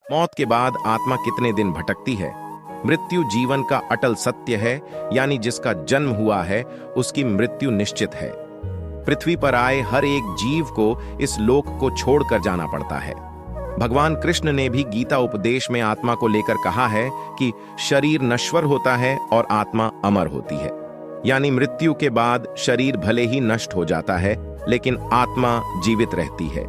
मौत के बाद आत्मा कितने दिन भटकती है? मृत्यु जीवन का अटल सत्य है, यानी जिसका जन्म हुआ है उसकी मृत्यु निश्चित है। पृथ्वी पर आए हर एक जीव को इस लोक को छोड़कर जाना पड़ता है। भगवान कृष्ण ने भी गीता उपदेश में आत्मा को लेकर कहा है कि शरीर नश्वर होता है और आत्मा अमर होती है, यानी मृत्यु के बाद शरीर भले ही नष्ट हो जाता है लेकिन आत्मा जीवित रहती है।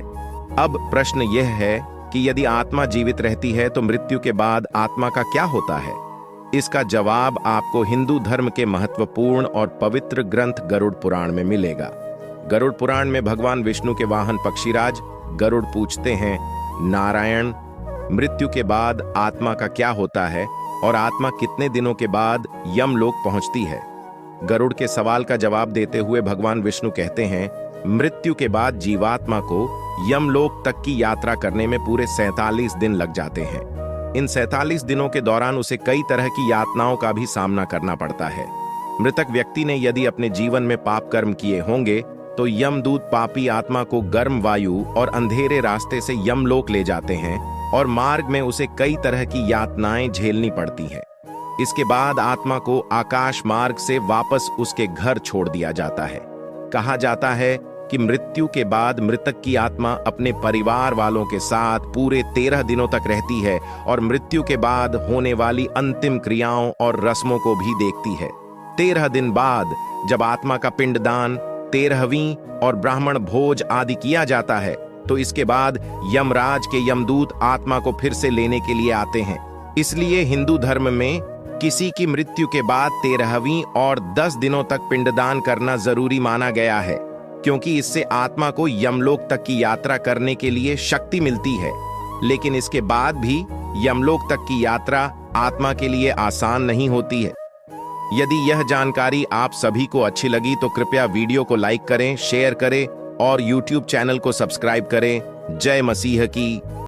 अब प्रश्न यह है कि यदि आत्मा जीवित रहती है तो मृत्यु के बाद आत्मा का क्या होता है? इसका जवाब आपको हिंदू धर्म के महत्वपूर्ण और पवित्र ग्रंथ गरुड़ पुराण में मिलेगा। गरुड़ पुराण में भगवान विष्णु के वाहन पक्षीराज गरुड़ पूछते हैं, नारायण, मृत्यु के बाद आत्मा का क्या होता है और आत्मा कितने दिनों के बाद यमलोक पहुंचती है? गरुड़ के सवाल का जवाब देते हुए भगवान विष्णु कहते हैं, मृत्यु के बाद जीवात्मा को यमलोक तक की यात्रा करने में पूरे 47 दिन लग जाते हैं। इन 47 दिनों के दौरान उसे कई तरह की यातनाओं का भी सामना करना पड़ता है। मृतक व्यक्ति ने यदि अपने जीवन में पाप कर्म किए होंगे तो यमदूत पापी आत्मा को गर्म वायु और अंधेरे रास्ते से यमलोक ले जाते हैं और मार्ग में उसे कई तरह की यातनाएं झेलनी पड़ती हैं। इसके बाद आत्मा को आकाश मार्ग से वापस उसके घर छोड़ दिया जाता है। कहा जाता है कि मृत्यु के बाद मृतक की आत्मा अपने परिवार वालों के साथ पूरे 13 दिनों तक रहती है और मृत्यु के बाद होने वाली अंतिम क्रियाओं और रस्मों को भी देखती है। 13 दिन बाद जब आत्मा का पिंडदान, 13वीं और ब्राह्मण भोज आदि किया जाता है तो इसके बाद यमराज के यमदूत आत्मा को फिर से लेने के लिए आते हैं। इसलिए हिंदू धर्म में किसी की मृत्यु के बाद 13वीं और 10 दिनों तक पिंडदान करना जरूरी माना गया है, क्योंकि इससे आत्मा को यमलोक तक की यात्रा करने के लिए शक्ति मिलती है। लेकिन इसके बाद भी यमलोक तक की यात्रा आत्मा के लिए आसान नहीं होती है। यदि यह जानकारी आप सभी को अच्छी लगी तो कृपया वीडियो को लाइक करें, शेयर करें और YouTube चैनल को सब्सक्राइब करें। जय मसीह की।